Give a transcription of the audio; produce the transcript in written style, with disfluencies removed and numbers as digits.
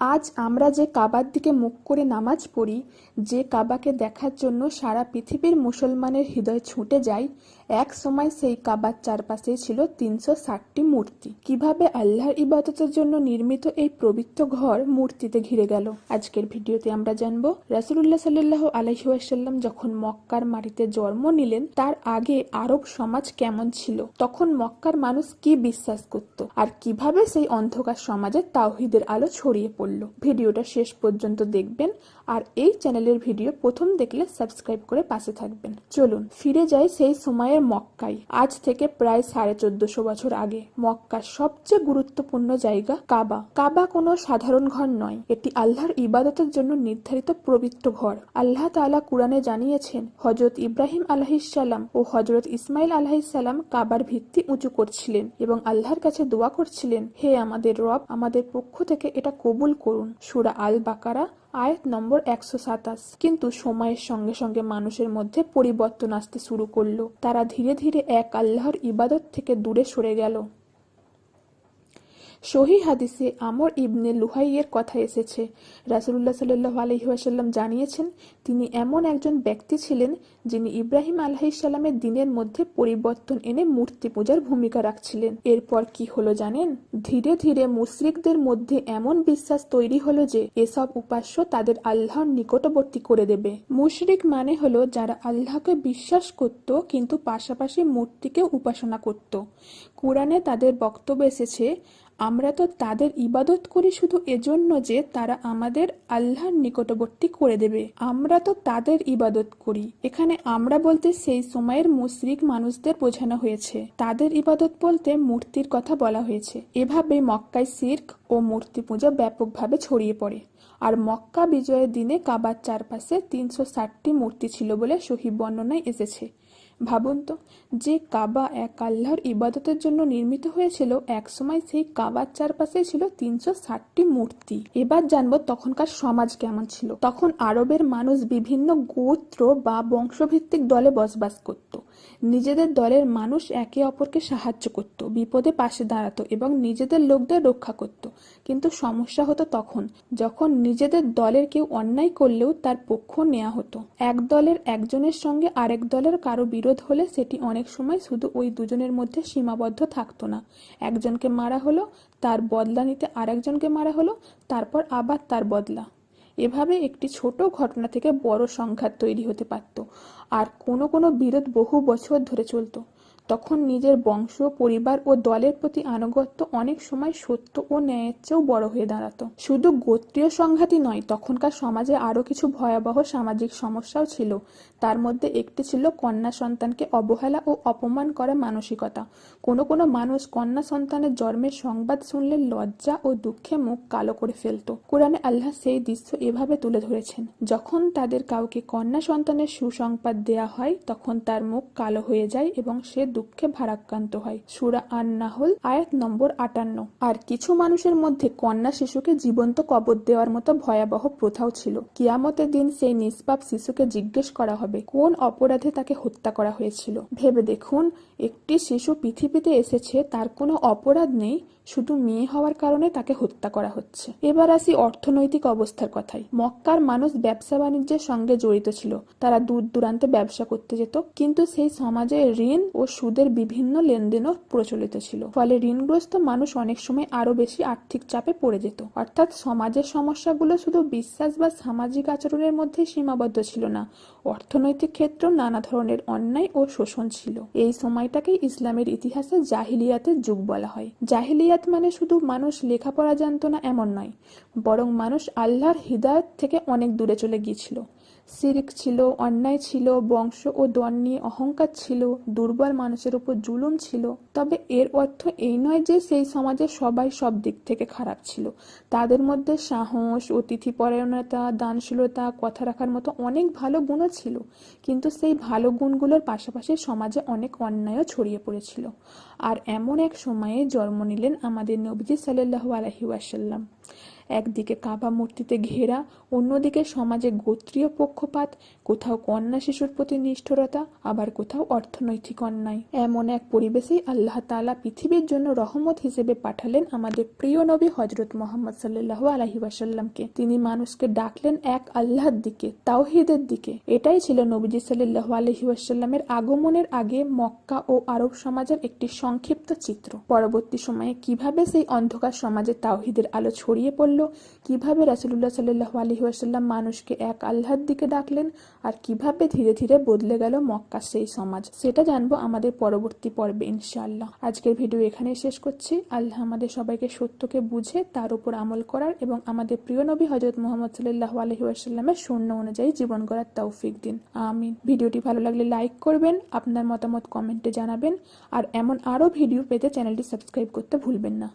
আজ আমরা যে কাবার দিকে মুখ করে নামাজ পড়ি, যে কাবাকে দেখার জন্য সারা পৃথিবীর মুসলমানের হৃদয় ছুটে যায়, এক সময় সেই কাবার চারপাশে ছিল ৩৬০টি মূর্তি। কিভাবে আল্লাহর ইবাদতের জন্য নির্মিত এই পবিত্র ঘর মূর্তিতে ঘিরে গেল, আজকের ভিডিওতে আমরা জানবো। রাসূলুল্লাহ সাল্লাল্লাহু আলাইহি ওয়াসাল্লাম যখন মক্কার মাটিতে জন্ম নিলেন, তার আগে আরব সমাজ কেমন ছিল, তখন মক্কার মানুষ কি বিশ্বাস করত, আর কিভাবে সেই অন্ধকার সমাজে তাওহীদের আলো ছড়িয়ে পড়ল। ভিডিওটা শেষ পর্যন্ত দেখবেন, আর এই চ্যানেলের ভিডিও প্রথম দেখলে সাবস্ক্রাইব করে পাশে থাকবেন। চলুন ফিরে যাই সেই সময়ের মক্কায়। আজ থেকে প্রায় ১৪৫০ বছর আগে মক্কার সবচেয়ে গুরুত্বপূর্ণ জায়গা কাবা। কাবা কোনো সাধারণ ঘর নয়, এটি আল্লাহর ইবাদতের জন্য নির্ধারিত পবিত্র ঘর। আল্লাহ তাআলা কুরআনে জানিয়েছেন, হযরত ইব্রাহিম আলাইহিস সালাম ও হযরত ইসমাইল আলাইহিস সালাম কাবার ভিত্তি উঁচু করছিলেন এবং আল্লাহর কাছে দোয়া করছিলেন, হে আমাদের রব, আমাদের পক্ষ থেকে এটা কবুল করুন। সূরা আল বাকারা আয়াত নম্বর ১২৭। কিন্তু সময়ের সঙ্গে সঙ্গে মানুষের মধ্যে পরিবর্তন আসতে শুরু করলো। তারা ধীরে ধীরে এক আল্লাহর ইবাদত থেকে দূরে সরে গেল। সহিহ হাদিসে আমর ইবনে লুহাইয়ের কথা এসেছে, রাসূলুল্লাহ সাল্লাল্লাহু আলাইহি ওয়াসাল্লাম জানিয়েছেন, তিনি এমন একজন ব্যক্তি ছিলেন যিনি ইব্রাহিম আলাইহিস সালামের দিনের মধ্যে পরিবর্তন এনে মূর্তি পূজার ভূমিকা রাখছিলেন। এরপর কি হলো জানেন? ধীরে ধীরে মুশরিকদের মধ্যে এমন বিশ্বাস তৈরি হলো যে এসব উপাস্য তাদের আল্লাহর নিকটবর্তী করে দেবে। মুশরিক মানে হলো যারা আল্লাহকে বিশ্বাস করত কিন্তু পাশাপাশি মূর্তিকে উপাসনা করত। কুরআনে তাদের বক্তব্য এসেছে, আমরা তো তাদের ইবাদত করি শুধু এজন্য যে তারা আমাদের আল্লাহর নিকটবর্তী করে দেবে। আমরা তো তাদের ইবাদত করি। এখানে আমরা বলতে সেই সময়ের মুশরিক মানুষদের বোঝানো হয়েছে। তাদের ইবাদত বলতে মূর্তির কথা বলা হয়েছে। এভাবে মক্কায় শিরক ও মূর্তি পূজা ব্যাপকভাবে ছড়িয়ে পড়ে। আর মক্কা বিজয়ের দিনে কাবার চারপাশে ৩৬০টি মূর্তি ছিল বলে সহিহ বর্ণনায় এসেছে। ভাবুন তো, যে কাবা এক আল্লাহর ইবাদতের জন্য নির্মিত হয়েছিল, একসময় সেই কাবার চারপাশে ছিল ৩৬০টি মূর্তি। এবার জানবো তখনকার সমাজ কেমন ছিল। তখন আরবের মানুষ বিভিন্ন গোত্র বা বংশভিত্তিক দলে বসবাস করত। নিজেদের দলের মানুষ একে অপরকে সাহায্য করত, বিপদে পাশে দাঁড়াতো এবং নিজেদের লোকদের রক্ষা করত। কিন্তু সমস্যা হতো তখন যখন নিজেদের দলের কেউ অন্যায় করলেও তার পক্ষ নেওয়া হতো। এক দলের একজনের সঙ্গে আরেক দলের কারো বিরোধ হলে সেটি অনেক সময় শুধু ওই দুজনের মধ্যে সীমাবদ্ধ থাকতো না। একজনকে মারা হলো, তার বদলা নিতে আরেকজনকে মারা হলো, তারপর আবার তার বদলা। এভাবে একটি ছোট ঘটনা থেকে বড় সংঘাত তৈরি হতে পারত, আর কোনো কোনো বিরোধ বহু বছর ধরে চলত। তখন নিজের বংশ, পরিবার ও দলের প্রতি আনুগত্য অনেক সময় সত্য ও ন্যায়ের চেয়েও বড় হয়ে দাঁড়াতো। শুধু গোত্রীয় সংঘাতই নয়, তখনকার সমাজে আরও কিছু ভয়াবহ সামাজিক সমস্যাও ছিল। তার মধ্যে একটি ছিল কন্যা সন্তানকে অবহেলা ও অপমান করা মানসিকতা। কোনো কোনো মানুষ কন্যা সন্তানের জন্মের সংবাদ শুনলে লজ্জা ও দুঃখে মুখ কালো করে ফেলত। কোরআনে আল্লাহ সেই দৃশ্য এভাবে তুলে ধরেছেন, যখন তাদের কাউকে কন্যা সন্তানের সুসংবাদ দেয়া হয় তখন তার মুখ কালো হয়ে যায় এবং সে দুঃখে ভারাক্রান্ত হয়। সূরা আন-নাহল আয়াত নম্বর ৫৮। আর কিছু মানুষের মধ্যে কন্যা শিশুকে জীবন্ত কবর দেওয়ার মতো ভয়াবহ প্রথাও ছিল। কিয়ামতের দিন সেই নিষ্পাপ শিশুকে জিজ্ঞেস করা হবে কোন অপরাধে তাকে হত্যা করা হয়েছিল। ভেবে দেখুন, একটি শিশু পৃথিবীতে এসেছে, তার কোনো অপরাধ নেই, শুধু মেয়ে হওয়ার কারণে তাকে হত্যা করা হচ্ছে। এবার আসি অর্থনৈতিক অবস্থার কথায়। মক্কার মানুষ ব্যবসা বাণিজ্যের সঙ্গে জড়িত ছিল। তারা দূর দূরান্তে ব্যবসা করতে যেত, কিন্তু সেই সমাজে ঋণ ও সুদের বিভিন্ন লেনদেনও প্রচলিত ছিল। ফলে ঋণগ্রস্ত মানুষ অনেক সময় আরো বেশি আর্থিক চাপে পড়ে যেত। অর্থাৎ সমাজের সমস্যাগুলো শুধু বিশ্বাস বা সামাজিক আচরণের মধ্যে সীমাবদ্ধ ছিল না, অর্থনৈতিক ক্ষেত্রেও নানা ধরনের অন্যায় ও শোষণ ছিল। এই সময়টাকেই ইসলামের ইতিহাসে জাহিলিয়াতের যুগ বলা হয়। জাহিলিয়াত মানে শুধু মানুষ লেখাপড়া জানত না এমন নয়, বরং মানুষ আল্লাহর হিদায়াত থেকে অনেক দূরে চলে গিয়েছিল। শিরক ছিল, অন্যায় ছিল, বংশ ও দল নিয়ে অহংকার ছিল, দুর্বল মানুষের উপর জুলুম ছিল। তবে এর অর্থ এই নয় যে সেই সমাজে সবাই সব দিক থেকে খারাপ ছিল। তাদের মধ্যে সাহস, অতিথিপরায়ণতা, দানশীলতা, কথা রাখার মতো অনেক ভালো গুণও ছিল। কিন্তু সেই ভালো গুণগুলোর পাশাপাশি সমাজে অনেক অন্যায়ও ছড়িয়ে পড়েছিল। আর এমন এক সময়ে জন্ম নিলেন আমাদের নবীজি সাল্লাল্লাহু আলাইহি ওয়াসাল্লাম। একদিকে কাবা মূর্তিতে ঘেরা, অন্যদিকে সমাজে গোত্রীয় পক্ষপাত, কোথাও কন্যা শিশুর প্রতি নিষ্ঠুরতা, আবার কোথাও অর্থনৈতিক অন্যায়। এমন এক পরিবেশেই আল্লাহ তাআলা পৃথিবীর জন্য রহমত হিসেবে পাঠালেন আমাদের প্রিয় নবী হযরত মুহাম্মদ সাল্লাল্লাহু আলাইহি ওয়াসাল্লামকে। তিনি মানুষকে ডাকলেন এক আল্লাহর দিকে, তাওহীদের দিকে। এটাই ছিল নবীজি সাল্লাল্লাহু আলাইহি ওয়াসাল্লামের আগমনের আগে মক্কা ও আরব সমাজের একটি সংক্ষিপ্ত চিত্র। পরবর্তী সময়ে কিভাবে সেই অন্ধকার সমাজে তাওহীদের আলো ছড়িয়ে পড়ল, কিভাবে রাসূলুল্লাহ সাল্লাল্লাহু আলাইহি ওয়াসাল্লাম মানুষকে এক আল্লাহর দিকে ডাকলেন, আর কিভাবে ধীরে ধীরে বদলে গেল মক্কার সেই সমাজ, সেটা জানবো আমাদের পরবর্তী পর্বে ইনশাআল্লাহ। আজকের ভিডিও এখানেই শেষ করছি। আল্লাহ আমাদের সবাইকে সত্যকে বুঝে তার উপর আমল করার এবং আমাদের প্রিয় নবী হযরত মুহাম্মদ সাল্লাল্লাহু আলাইহি ওয়াসাল্লামের সুন্নাহ অনুযায়ী জীবন গড়ার তৌফিক দিন। আমিন। ভিডিওটি ভালো লাগলে লাইক করবেন, আপনার মতামত কমেন্টে জানাবেন, আর এমন আরো ভিডিও পেতে চ্যানেলটি সাবস্ক্রাইব করতে ভুলবেন না।